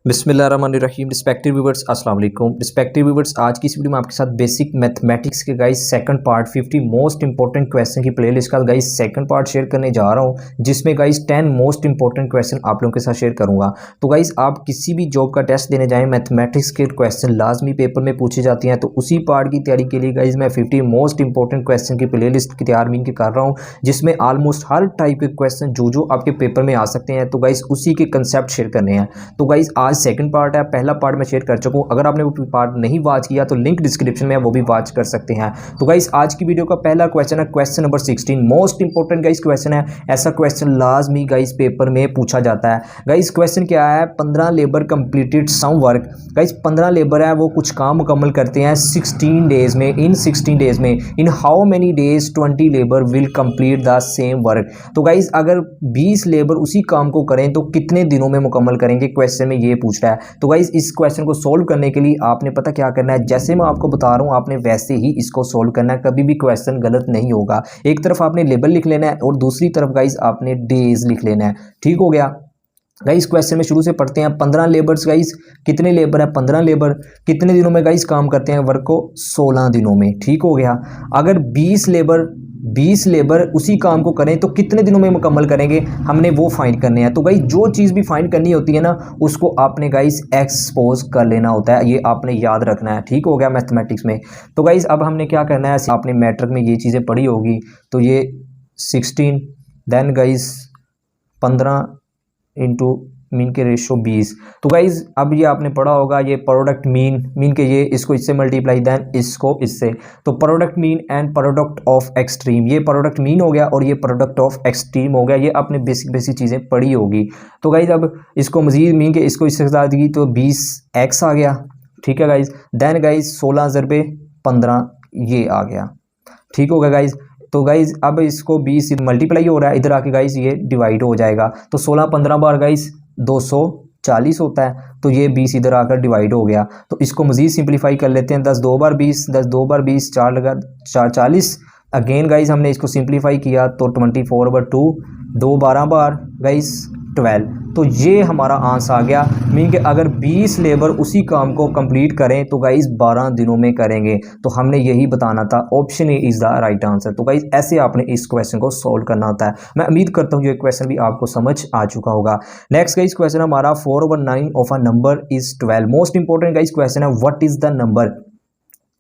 बिस्मिल्लाहिर्रहमानिर्रहीम। Respected viewers, अस्सलाम वालेकुम। रिस्पेक्टेड व्यूअर्स, आज की इस वीडियो में आपके साथ बेसिक मैथमेटिक्स के guys second part 50 most important question की प्लेलिस्ट का गाइस सेकंड पार्ट शेयर करने जा रहा हूं, जिसमें गाइस 10 मोस्ट इंपॉर्टेंट क्वेश्चन आप लोगों के साथ शेयर करूंगा। तो गाइस आप किसी भी जॉब का टेस्ट देने जाएं, मैथमेटिक्स के क्वेश्चन लाजमी पेपर में पूछे जाते हैं, तो उसी पार्ट की तैयारी के लिए गाइस मैं 50 मोस्ट इंपॉर्टेंट क्वेश्चन की प्लेलिस्ट की तैयार मीन के कर रहा हूँ, जिसमें ऑलमोस्ट हर टाइप के क्वेश्चन जो आपके पेपर में आ सकते हैं, तो गाइस उसी के कंसेप्ट शेयर करने हैं। तो गाइस आज सेकंड पार्ट है, पहला पार्ट मैं शेयर कर चुका हूं। अगर आपने वो पार्ट नहीं वॉच किया तो लिंक डिस्क्रिप्शन में है, वो भी वॉच कर सकते हैं। तो गाइस आज की वीडियो का पहला क्वेश्चन है question number 16। Most important guys question है, ऐसा क्वेश्चन लाजमी गाइस पेपर में पूछा जाता है। गाइस क्वेश्चन क्या है, 15 labour completed some work. Guys 15 labour है, वो कुछ काम मुकम्मल करते हैं 16 डेज में। इन 16 डेज में in how many days 20 labour will complete the same work. तो गाइस अगर 20 लेबर उसी काम को करें तो कितने दिनों में मुकम्मल करेंगे, क्वेश्चन में ये पूछ रहा है। तो गाइस इस क्वेश्चन को सोल्व करने के लिए आपने पता क्या करना है, जैसे मैं आपको बता रहा हूं आपने वैसे ही इसको सोल्व करना है, कभी भी क्वेश्चन गलत नहीं होगा। एक तरफ आपने लेबर लिख लेना है और दूसरी तरफ गाइस आपने डेज लिख लेना है। ठीक हो गया गाइस, क्वेश्चन में शुरू से पढ़ते हैं। 15 लेबर्स गाइस, कितने लेबर है, 15 लेबर कितने दिनों में गाइस काम करते हैं वर्क को, 16 दिनों में। ठीक हो गया। अगर 20 लेबर उसी काम को करें तो कितने दिनों में मुकम्मल करेंगे, हमने वो फाइंड करने हैं। तो गाइस जो चीज़ भी फाइंड करनी होती है ना, उसको आपने गाइस एक्सपोज कर लेना होता है, ये आपने याद रखना है। ठीक हो गया मैथमेटिक्स में। तो गाइस अब हमने क्या करना है, आपने मैट्रिक में ये चीज़ें पढ़ी होगी, तो ये 16 देन गाइस 15 इंटू मीन के रेशो 20। तो गाइज अब ये आपने पढ़ा होगा, ये प्रोडक्ट मीन के ये इसको इससे मल्टीप्लाई देन इसको इससे, तो product mean and product of extreme, ये प्रोडक्ट मीन हो गया और ये प्रोडक्ट ऑफ एक्सट्रीम हो गया। ये आपने बेसिक चीज़ें पढ़ी होगी। तो गाइज अब इसको मजीद मीन के इसको इससे बता दी तो 20x आ गया। ठीक है गाइज, देन गाइज 16 ज़रबे 15 ये आ गया। ठीक हो गया गाइज। तो गाइज अब इसको 20 मल्टीप्लाई हो रहा है, इधर आके गाइज ये डिवाइड हो जाएगा, तो 16 15 बार गाइज 240 होता है, तो ये 20 इधर आकर डिवाइड हो गया। तो इसको मजीद सिंप्लीफाई कर लेते हैं, 10 2 बार 20, 10 2 बार 20, 4 लगा 4 40। अगेन गाइज हमने इसको सिंप्लीफाई किया तो 24/2, 2 12 बार गाइज 12। तो ये हमारा आंसर आ गया। मीन कि अगर 20 लेबर उसी काम को कंप्लीट करें तो गाइज 12 दिनों में करेंगे। तो हमने यही बताना था, option A is the right answer. तो गाइज ऐसे आपने इस क्वेश्चन को सॉल्व करना होता है। मैं उम्मीद करता हूँ ये क्वेश्चन भी आपको समझ आ चुका होगा। नेक्स्ट गाइज क्वेश्चन हमारा 4/9 of a number is 12। Most important guys question है, what is the number.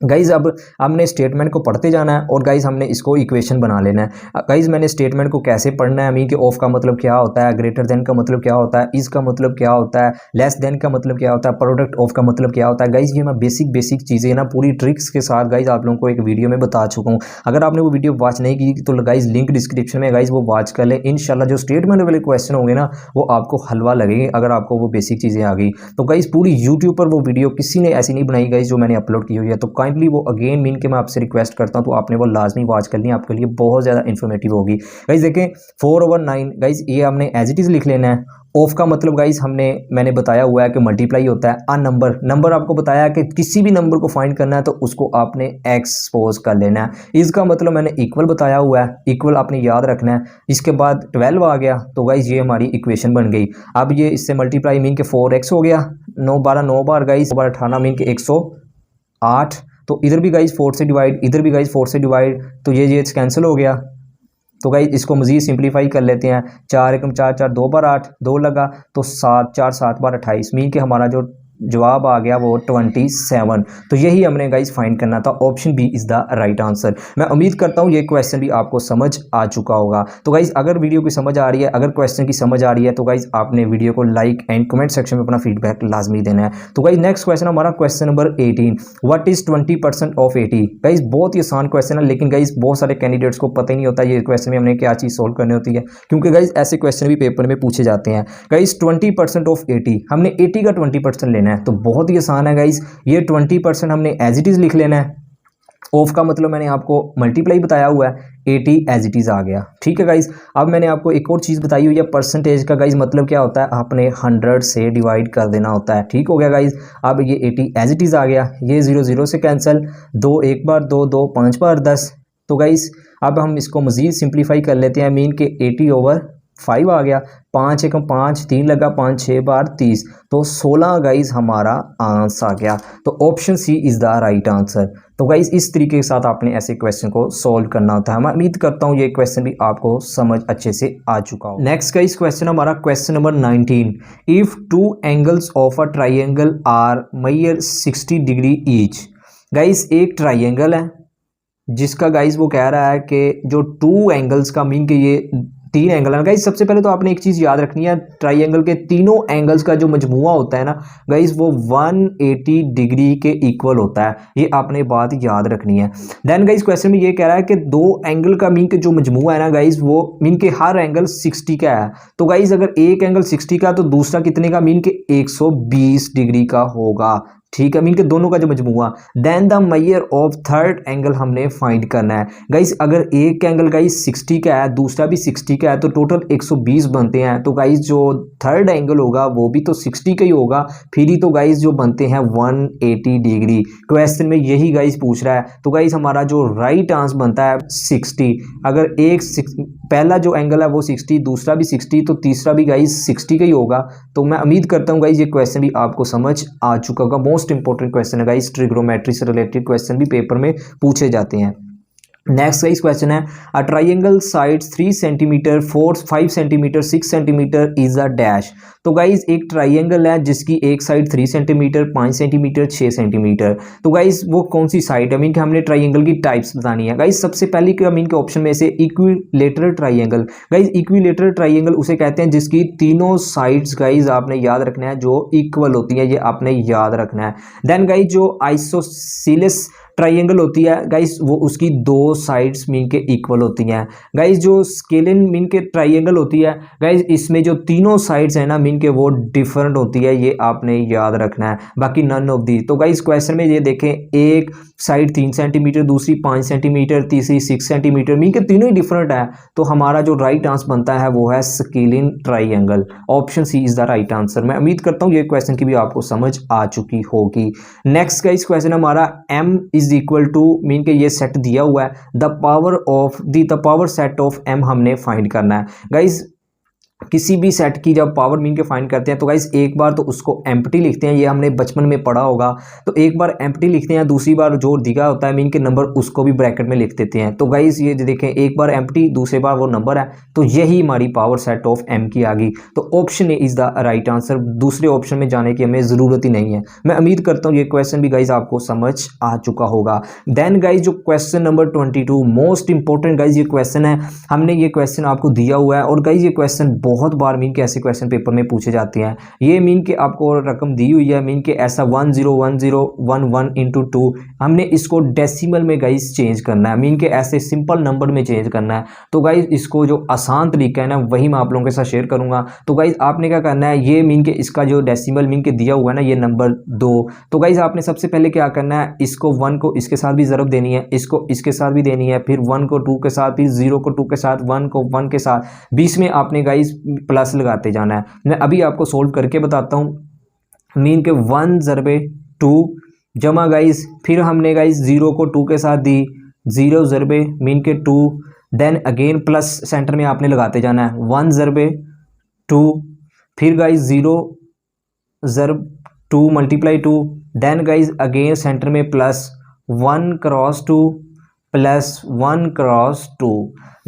Guys अब हमने स्टेटमेंट को पढ़ते जाना है और गाइज हमने इसको इक्वेशन बना लेना है। गाइज मैंने स्टेटमेंट को कैसे पढ़ना है, मीन कि ऑफ का मतलब क्या होता है, ग्रेटर देन का मतलब क्या होता है, इज का मतलब क्या होता है, लेस देन का मतलब क्या होता है, प्रोडक्ट ऑफ का मतलब क्या होता है। गाइज ये मैं बेसिक चीज़ें ना पूरी ट्रिक्स के साथ गाइज आप लोगों को एक वीडियो में बता चुका हूँ। अगर आपने वो वीडियो वॉच नहीं की तो गाइज लिंक डिस्क्रिप्शन में गाइज वो वॉच कर लें। इंशाल्लाह जो स्टेटमेंट वाले क्वेश्चन होंगे ना, वो आपको हलवा लगेंगे अगर आपको वो बेसिक चीज़ें आ गई। तो गाइज पूरी यूट्यूब पर वो वीडियो किसी ने ऐसी नहीं बनाई गाइज जो मैंने अपलोड की हुई है, तो काइंडली वो अगेन कि मैं आपसे रिक्वेस्ट करता हूं, तो आपने वो लाजमी वॉच करनी है, आपके लिए बहुत ज़्यादा इन्फॉर्मेटिव होगी। गाइज देखें 4/9 गाइज ये हमने एज इट इज़ लिख लेना है। ऑफ का मतलब गाइज मैंने बताया हुआ है कि मल्टीप्लाई होता है। अ नंबर आपको बताया कि किसी भी नंबर को फाइंड करना है तो उसको आपने एक्सपोज कर लेना है। इसका मतलब मैंने इक्वल बताया हुआ है, इक्वल आपने याद रखना है। इसके बाद 12 आ गया, तो गाइज ये हमारी इक्वेशन बन गई। अब ये इससे मल्टीप्लाई मीन के 4x हो गया, 9 12 9 बार गाइज 9 बार 18 मीन के 108। तो इधर भी गाइज 4 से डिवाइड, इधर भी गाइज 4 से डिवाइड, तो ये कैंसिल हो गया। तो गाइज इसको मजीद सिंप्लीफाई कर लेते हैं, 4 एकम 4 4 2 बार 8, 2 लगा तो 7 4 7 बार 28, मीन कि हमारा जो जवाब आ गया वो 27। तो यही हमने गाइज फाइंड करना था, option B is the right answer. मैं उम्मीद करता हूँ ये क्वेश्चन भी आपको समझ आ चुका होगा। तो गाइज अगर वीडियो की समझ आ रही है, अगर क्वेश्चन की समझ आ रही है, तो गाइज आपने वीडियो को लाइक एंड कमेंट सेक्शन में अपना फीडबैक लाजमी देना है। तो गाइज नेक्स्ट क्वेश्चन हमारा question number 18, what is 20% of 80। Guys बहुत ही आसान क्वेश्चन है, लेकिन गाइज बहुत सारे कैंडिडेट्स को पता ही नहीं होता ये क्वेश्चन में हमने क्या चीज़ सोल्व करनी होती है, क्योंकि गाइज ऐसे क्वेश्चन भी पेपर में पूछे जाते हैं। गाइज 20% ऑफ 80, हमने 80 का 20% लेना है, तो बहुत ही आसान है गाइज। ये 20% हमने एज इट इज़ लिख लेना है। ऑफ का मतलब मैंने आपको मल्टीप्लाई बताया हुआ है, 80 एज इट इज़ आ गया। ठीक है गाइज, अब मैंने आपको एक और चीज़ बताई हुई है, परसेंटेज का गाइज मतलब क्या होता है, आपने 100 से डिवाइड कर देना होता है। ठीक हो गया गाइज। अब ये 80 एज इट इज़ आ गया, ये 0 0 से कैंसिल, 2 1 बार 2 2 5 बार 10। तो गाइज अब हम इसको मज़ीद सिंप्लीफाई कर लेते हैं, मीन के 80/10 5 आ गया, 5 एकम 5, 3 लगा 5 6 बार 30, तो 16 गाइज हमारा आंसर आ गया। तो option C is the right answer. तो गाइज इस तरीके के साथ आपने ऐसे क्वेश्चन को सॉल्व करना होता है। मैं उम्मीद करता हूँ ये क्वेश्चन भी आपको समझ अच्छे से आ चुका हो। नेक्स्ट गाइज क्वेश्चन हमारा question number 19, if two angles of a triangle are measure 60 degree each. Guys एक ट्राइंगल है जिसका गाइज वो कह रहा है कि जो टू एंगल्स का मीन कि ये 3 एंगल है। गाइज सबसे पहले तो आपने एक चीज़ याद रखनी है, ट्राइंगल के तीनों एंगल्स का जो मजमुआ होता है ना गाइज वो 180 डिग्री के इक्वल होता है, ये आपने बात याद रखनी है। देन गाइज क्वेश्चन में ये कह रहा है कि 2 एंगल का मीन के जो मजमुआ है ना गाइज वो मीन के हर एंगल 60 का है। तो गाइज अगर एक एंगल 60 का तो दूसरा कितने का, मीन के 120 डिग्री का होगा। ठीक है, मीन के दोनों का जो मजमुआ। Then the measure of third angle हमने फाइंड करना है। गाइस अगर एक एंगल गाइस 60 का है दूसरा भी 60 का है तो टोटल 120 बनते हैं। तो गाइस जो थर्ड एंगल होगा वो भी तो 60 का ही होगा, फिर ही तो गाइस जो बनते हैं 180 डिग्री। क्वेश्चन में यही गाइस पूछ रहा है। तो गाइस हमारा जो राइट आंसर बनता है 60। अगर पहला जो एंगल है वो 60, दूसरा भी 60, तो तीसरा भी गाइस 60 का ही होगा। तो मैं उम्मीद करता हूँ गाइस ये क्वेश्चन भी आपको समझ आ चुका होगा। मोस्ट इंपॉर्टेंट क्वेश्चन है गाइस, ट्रिग्नोमेट्री से रिलेटेड क्वेश्चन भी पेपर में पूछे जाते हैं। नेक्स्ट गाइस क्वेश्चन है, a triangle sides 3 centimetre 4 5 centimetre 6 centimetre is a dash. तो गाइस एक ट्राइंगल है जिसकी एक साइड 3 सेंटीमीटर 5 सेंटीमीटर 6 सेंटीमीटर। तो गाइस वो कौन सी साइड है, मीन कि हमने ट्राइंगल की टाइप्स बतानी है। गाइस सबसे पहले क्या मीन के ऑप्शन में से equilateral triangle. Guys equilateral triangle उसे कहते हैं जिसकी तीनों साइड्स गाइस आपने याद रखना है जो इक्वल होती है, ये आपने याद रखना है। देन गाइस जो आइसोसेलेस ट्राइंगल होती है गाइस वो उसकी 2 साइड्स मीन के इक्वल होती हैं। गाइस जो स्केलिन मीन के ट्राइंगल होती है गाइस इसमें जो तीनों साइड्स है ना मीन के वो डिफरेंट होती है, ये आपने याद रखना है, बाकी नन ऑफ दी। तो गाइस क्वेश्चन में ये देखें, एक साइड 3 सेंटीमीटर दूसरी 5 सेंटीमीटर तीसरी 6 सेंटीमीटर मीन के तीनों ही डिफरेंट है। तो हमारा जो राइट आंसर बनता है वो है scalene triangle. Option C is the right answer. मैं उम्मीद करता हूँ ये क्वेश्चन की भी आपको समझ आ चुकी होगी। नेक्स्ट गाइस क्वेश्चन हमारा m is equal to mean के ये सेट दिया हुआ है, the power set of m हमने फाइंड करना है। गाइस किसी भी सेट की जब पावर मीन के फाइंड करते हैं तो गाइस एक बार तो उसको एम्प्टी लिखते हैं, ये हमने बचपन में पढ़ा होगा। तो एक बार एम्प्टी लिखते हैं, दूसरी बार जो दिया होता है मीन के नंबर उसको भी ब्रैकेट में लिख देते हैं। तो गाइस ये देखें, एक बार एम्प्टी दूसरी बार वो नंबर है, तो यही हमारी पावर सेट ऑफ m की आ गई। तो option A is the right answer. दूसरे ऑप्शन में जाने की हमें ज़रूरत ही नहीं है। मैं उम्मीद करता हूँ ये क्वेश्चन भी गाइज आपको समझ आ चुका होगा। देन गाइज जो question number 22 most important guys ये क्वेश्चन है, हमने ये क्वेश्चन आपको दिया हुआ है और गाइज ये क्वेश्चन बहुत बार मीन के ऐसे क्वेश्चन पेपर में पूछे जाते हैं। ये मीन के आपको रकम दी हुई है मीन के ऐसा 101011 इंटू 2, हमने इसको डेसिमल में गाइज चेंज करना है, मीन के ऐसे सिंपल नंबर में चेंज करना है। तो गाइज इसको जो आसान तरीका है ना वही मैं आप लोगों के साथ शेयर करूंगा। तो गाइज आपने क्या करना है, ये मीन के इसका जो डेसिमल मीन के दिया हुआ है ना ये नंबर 2, तो गाइज आपने सबसे पहले क्या करना है, इसको 1 को इसके साथ भी ज़रब देनी है, इसको इसके साथ भी देनी है, फिर 1 को 2 के साथ, फिर 0 को 2 के साथ, 1 को 1 के साथ, बीच में आपने गाइज प्लस लगाते जाना है। मैं अभी आपको सोल्व करके बताता हूँ। मीन के 1 ज़रबे 2 जमा गाइज, फिर हमने गाइज 0 को 2 के साथ दी, 0 ज़रबे मीन के 2, देन अगेन प्लस सेंटर में आपने लगाते जाना है, 1 ज़रबे 2, फिर गाइज 0 ज़रब 2 multiply 2, then guys again centre में plus 1 cross 2 plus 1 cross 2।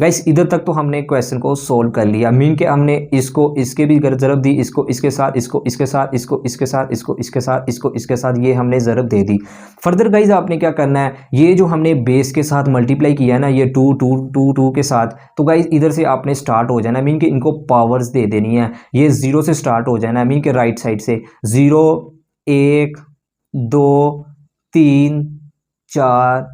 Guys इधर तक तो हमने क्वेश्चन को सोल्व कर लिया। मीन के हमने इसको इसके भी ज़रब दी, इसको इसके साथ, इसको इसके साथ, इसको इसके साथ, इसको इसके साथ, इसको इसके साथ, ये हमने ज़रब दे दी। फर्दर गाइस आपने क्या करना है, ये जो हमने बेस के साथ मल्टीप्लाई किया है ना ये 2 2 2 2 के साथ, तो गाइस इधर से आपने स्टार्ट हो जाना, मीन के इनको पावर्स दे देनी है। ये 0 से स्टार्ट हो जाना है, मीन के राइट साइड से 0 1 2 3 4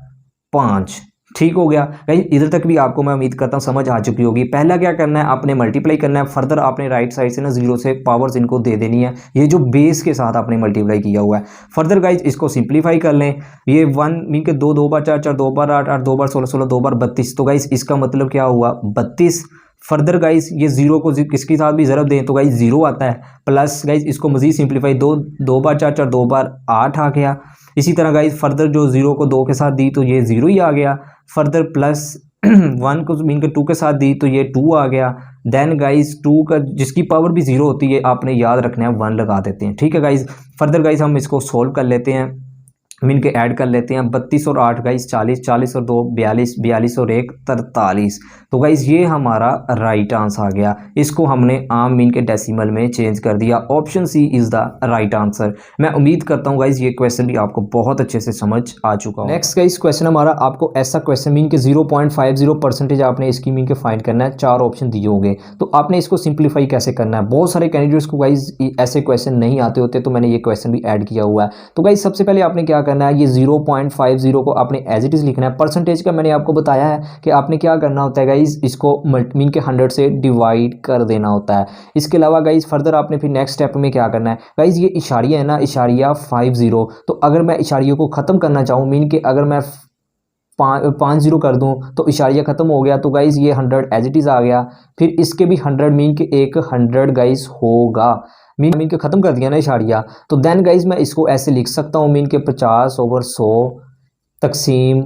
5, ठीक हो गया। गाइस इधर तक भी आपको मैं उम्मीद करता हूँ समझ आ चुकी होगी। पहला क्या करना है, आपने मल्टीप्लाई करना है, फर्दर आपने राइट साइड से ना 0 से पावर्स इनको दे देनी है, ये जो बेस के साथ आपने मल्टीप्लाई किया हुआ है। फर्दर गाइस इसको सिंप्लीफाई कर लें, ये 1 मीन के 2 2 बार 4 4 2 बार 8 8 2 बार 16 16 2 बार 32, तो गाइस इसका मतलब क्या हुआ 32। फर्दर गाइस ये 0 को किसके साथ भी ज़रब दें तो गाइस 0 आता है, प्लस गाइस इसको मज़ीद सिंप्लीफाई 2 बार 4 4 2 बार 8 आ गया। इसी तरह गाइस फर्दर जो 0 को 2 के साथ दी तो ये 0 ही आ गया। फर्दर प्लस 1 को मीन के 2 के साथ दी तो ये 2 आ गया। देन गाइज 2 का जिसकी पावर भी 0 होती है आपने याद रखना है 1 लगा देते हैं, ठीक है गाइज। फर्दर गाइज हम इसको सोल्व कर लेते हैं, मीन के ऐड कर लेते हैं। 32 और 8 गाइज 40, 40 और 2 42, 42 और 1 43। तो गाइज ये हमारा राइट आंसर आ गया। इसको हमने आम मीन के डेसिमल में चेंज कर दिया। Option C is the right answer. मैं उम्मीद करता हूँ गाइज ये क्वेश्चन भी आपको बहुत अच्छे से समझ आ चुका है। नेक्स्ट गाइज क्वेश्चन हमारा, आपको ऐसा क्वेश्चन मीन के 0.50% आपने इसकी मीन के फाइंड करना है। 4 ऑप्शन दिए होंगे, तो आपने इसको सिंप्लीफाई कैसे करना है। बहुत सारे कैंडिडेट्स को गाइज ऐसे क्वेश्चन नहीं आते होते, तो मैंने ये क्वेश्चन भी ऐड किया हुआ है। तो गाइज सबसे पहले आपने क्या करना है, ये 0.50 को आपने एज इट इज लिखना है। परसेंटेज का मैंने आपको बताया है कि आपने क्या करना होता है गाइज, इसको मीन के 100 से डिवाइड कर देना होता है। इसके अलावा गाइज फर्दर आपने फिर नेक्स्ट स्टेप में क्या करना है गाइज, ये इशारिया है ना, इशारिया 50, तो अगर मैं इशारियों को ख़त्म करना चाहूँ, मीन के अगर मैं 5 0 कर दूं तो इशारिया ख़त्म हो गया, तो गाइज ये 100 एज इट इज़ आ गया। फिर इसके भी 100 मीन के एक 100 गाइज होगा, मीन के ख़त्म कर दिया ना इशारिया। तो देन गाइज मैं इसको ऐसे लिख सकता हूँ, मीन के 50/100 तकसीम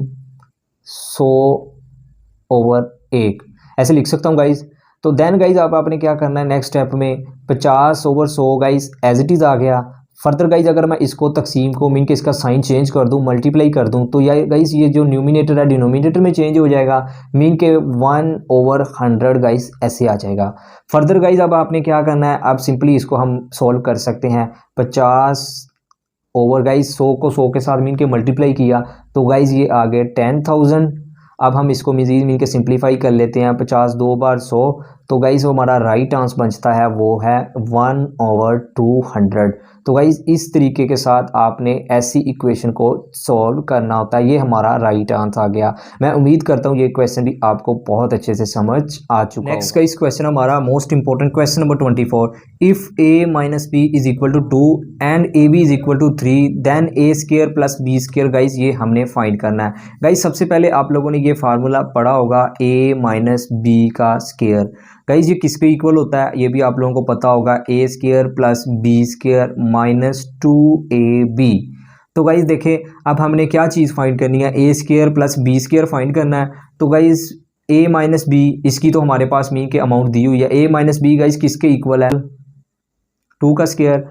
100/1 ऐसे लिख सकता हूँ गाइज। तो देन गाइज आपने क्या करना है नेक्स्ट स्टेप में, 50/100 गाइज एज इट इज़ आ गया। फर्दर गाइज अगर मैं इसको तकसीम को मीन के इसका साइन चेंज कर दूं, मल्टीप्लाई कर दूं, तो या गाइज ये जो न्यूमिनेटर है डिनोमिनेटर में चेंज हो जाएगा, मीन के 1/100 गाइज ऐसे आ जाएगा। फर्दर गाइज अब आपने क्या करना है, अब सिंपली इसको हम सॉल्व कर सकते हैं। 50 ओवर गाइज 100 को 100 के साथ मीन के मल्टीप्लाई किया, तो गाइज ये आ गए 10,000। अब हम इसको मजीद मीन के सिंप्लीफाई कर लेते हैं, 50 2 बार 100, तो गाइज वो हमारा राइट आंसर बचता है वो है 1/200। तो गाइज इस तरीके के साथ आपने ऐसी इक्वेशन को सॉल्व करना होता है। ये हमारा राइट आंसर आ गया। मैं उम्मीद करता हूँ ये क्वेश्चन भी आपको बहुत अच्छे से समझ आ चुका है। नेक्स्ट का इस क्वेश्चन हमारा most important question number 24, if a minus B is equal to 2 and A B is equal to 3 then a square plus B square. Guys ये हमने फाइंड करना है। गाइज सबसे पहले आप लोगों ने ये फार्मूला पढ़ा होगा a माइनस बी का स्क्वायर। गाइज ये किस पे इक्वल होता है ये भी आप लोगों को पता होगा, a square plus B square minus 2ab। तो गाइज देखें अब हमने क्या चीज़ फाइंड करनी है, a square plus B square find करना है। तो गाइज a माइनस बी इसकी तो हमारे पास मीन के अमाउंट दी हुई है। a माइनस बी गाइज किसके इक्वल है, 2 का square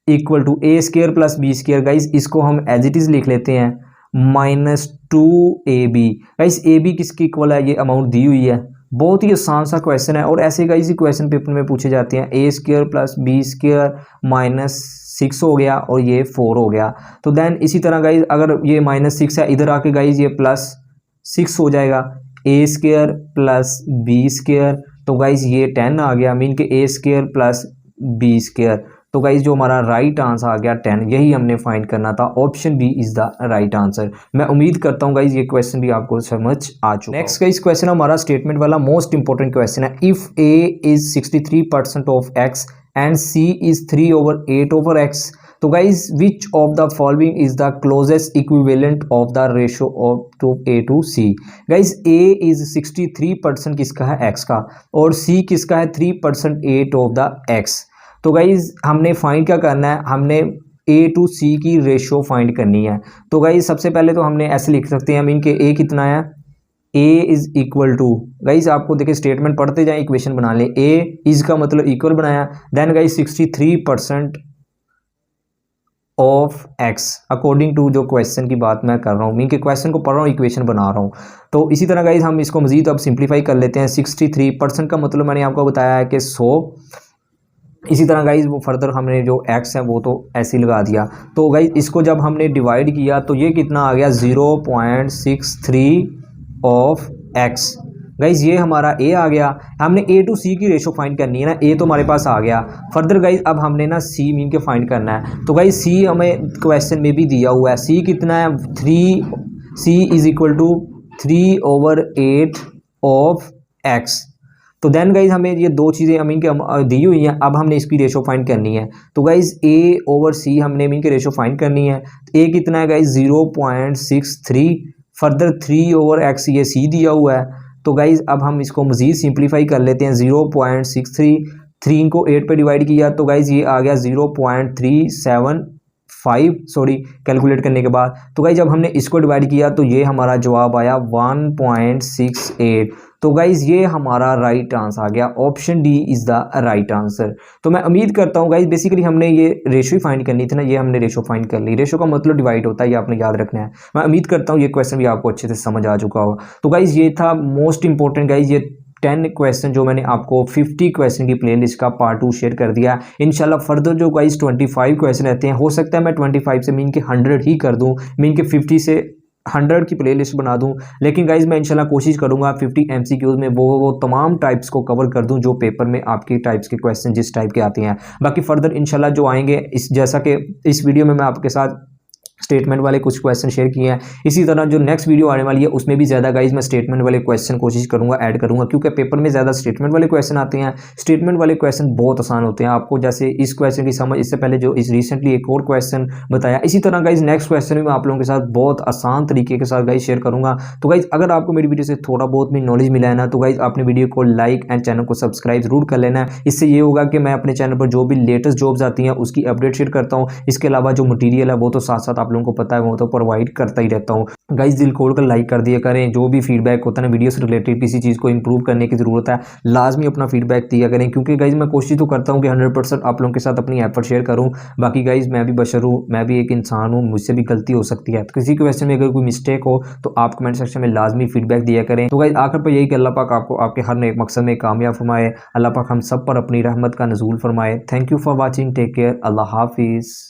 equal to a square plus B square. Guys इसको हम एज इट इज़ लिख लेते हैं -2ab। गाइज a b किसके इक्वल है, ये अमाउंट दी हुई है। बहुत ही आसान सा क्वेश्चन है, और ऐसे गाइज क्वेश्चन पेपर में पूछे जाते हैं। a square plus B square -6 हो गया और ये 4 हो गया। तो देन इसी तरह गाइज अगर ये -6 है, इधर आके गाइज ये +6 हो जाएगा। a square plus B square, तो गाइज ये 10 आ गया, मीन के a square plus B square. तो गाइज जो हमारा राइट आंसर आ गया 10, यही हमने फाइंड करना था। Option B is the right answer. मैं उम्मीद करता हूँ गाइज ये क्वेश्चन भी आपको समझ आ चुका है। नेक्स्ट गाइज क्वेश्चन हमारा स्टेटमेंट वाला मोस्ट इंपॉर्टेंट क्वेश्चन है, if a is 63% of x and c is 3/8/x, तो guys which of the following is the closest equivalent of the ratio of a to c। Guys a is 63% किसका है, x का, और c किसका है 3% 8 of the x। तो guys हमने find क्या करना है, हमने a to c की रेशियो फाइंड करनी है। तो गाइज सबसे पहले तो हमने ऐसे लिख सकते हैं, मीन के a कितना है, a is equal to, guys आपको देखिए स्टेटमेंट पढ़ते जाएं, इक्वेशन बना लें। a इज का मतलब इक्वल बनाया, then guys 63% of x according to जो क्वेश्चन की बात मैं कर रहा हूँ, मीन के क्वेश्चन को पढ़ रहा हूँ, इक्वेशन बना रहा हूँ। तो इसी तरह गाइज हम इसको मजीद अब सिंप्लीफाई कर लेते हैं। 63% का मतलब मैंने आपको बताया है कि 100। इसी तरह गाइज वो फर्दर हमने जो x है वो तो ऐसे ही लगा दिया। तो गाइज इसको जब हमने डिवाइड किया तो ये कितना आ गया 0.63 ऑफ x। गाइज ये हमारा a आ गया। हमने a to c की रेशो फाइंड करनी है ना, a तो हमारे पास आ गया। फर्दर गाइज अब हमने ना c मीन के फाइंड करना है। तो गाइज c हमें क्वेश्चन में भी दिया हुआ है, c कितना है 3, c is equal to 3/8 of x। तो देन गाइज हमें ये दो चीज़ें मीन के दी हुई हैं, अब हमने इसकी रेशो फाइंड करनी है। तो गाइज a/c हमने मीन के रेशो फाइंड करनी है। a कितना है गाइज 0.63, फर्दर 3/x ये c दिया हुआ है। तो गाइज अब हम इसको मज़ीद सिंप्लीफाई कर लेते हैं। 0.63, 3 को 8 पे डिवाइड किया तो गाइज ये आ गया कैलकुलेट करने के बाद। तो गाइज जब हमने इसको डिवाइड किया तो ये हमारा जवाब आया 1.68। तो गाइज ये हमारा राइट आंसर आ गया, option D is the right answer. तो मैं उम्मीद करता हूँ गाइज बेसिकली हमने ये रेशो फाइंड करनी थी ना, ये हमने रेशो फाइंड कर ली। रेशो का मतलब डिवाइड होता है, ये आपने याद रखना है। मैं उम्मीद करता हूँ ये क्वेश्चन भी आपको अच्छे से समझ आ चुका होगा। तो गाइज ये था मोस्ट इंपॉर्टेंट गाइज, ये 10 क्वेश्चन जो मैंने आपको 50 क्वेश्चन की प्लेलिस्ट का पार्ट 2 शेयर कर दिया। इंशाल्लाह फर्दर जो गाइस 25 क्वेश्चन रहते हैं, हो सकता है मैं 25 से मीन के 100 ही कर दूं, मीन के 50 से 100 की प्लेलिस्ट बना दूं। लेकिन गाइज मैं इंशाल्लाह कोशिश करूंगा 50 एमसीक्यूज में वो तमाम टाइप्स को कवर कर दूं जो पेपर में आपके टाइप्स के क्वेश्चन जिस टाइप के आते हैं। बाकी फर्दर इंशाल्लाह जो आएंगे इस जैसा कि इस वीडियो में मैं आपके साथ स्टेटमेंट वाले कुछ क्वेश्चन शेयर किए हैं, इसी तरह जो नेक्स्ट वीडियो आने वाली है उसमें भी ज़्यादा गाइज मैं स्टेटमेंट वाले क्वेश्चन कोशिश करूंगा ऐड करूंगा, क्योंकि पेपर में ज़्यादा स्टेटमेंट वाले क्वेश्चन आते हैं। स्टेटमेंट वाले क्वेश्चन बहुत आसान होते हैं, आपको जैसे इस क्वेश्चन की समझ इससे पहले जो इस रिसेंटली एक और क्वेश्चन बताया, इसी तरह गाइज नेक्स्ट क्वेश्चन भी मैं आप लोगों के साथ बहुत आसान तरीके के साथ गाइज शेयर करूंगा। तो गाइज अगर आपको मेरी वीडियो से थोड़ा बहुत भी नॉलेज मिला है ना, तो गाइज आपने वीडियो को लाइक एंड चैनल को सब्सक्राइब जरूर कर लेना है। इससे ये होगा कि मैं अपने चैनल पर जो भी लेटेस्ट जॉब्स आती हैं उसकी अपडेट शेयर करता हूँ। इसके अलावा जो मटीरियल है वो तो साथ साथ आप लोगों को पता है वो तो प्रोवाइड करता ही रहता हूँ। गाइस दिल खोल कर लाइक कर दिया करें, जो भी फीडबैक होता है ना वीडियो से रिलेटेड किसी चीज़ को इंप्रूव करने की ज़रूरत है, लाजमी अपना फीडबैक दिया करें, क्योंकि गाइस मैं कोशिश तो करता हूँ कि 100% आप लोगों के साथ अपनी एफर्ट शेयर करूँ। बाकी गाइस मैं भी बशर हूँ, मैं भी एक इंसान हूँ, मुझसे भी गलती हो सकती है। तो किसी क्वेश्चन में अगर कोई मिस्टेक हो तो आप कमेंट सेक्शन में लाजमी फीडबैक दिया करें। तो गाइस आखिर पर यही कि अल्लाह पाक आपको आपके हर नेक मकसद में कामयाब फरमाए, अल्लाह पाक हम सब पर अपनी रहमत का नज़ूल फरमाए। Thank you for watching, take care, Allah हाफिज़।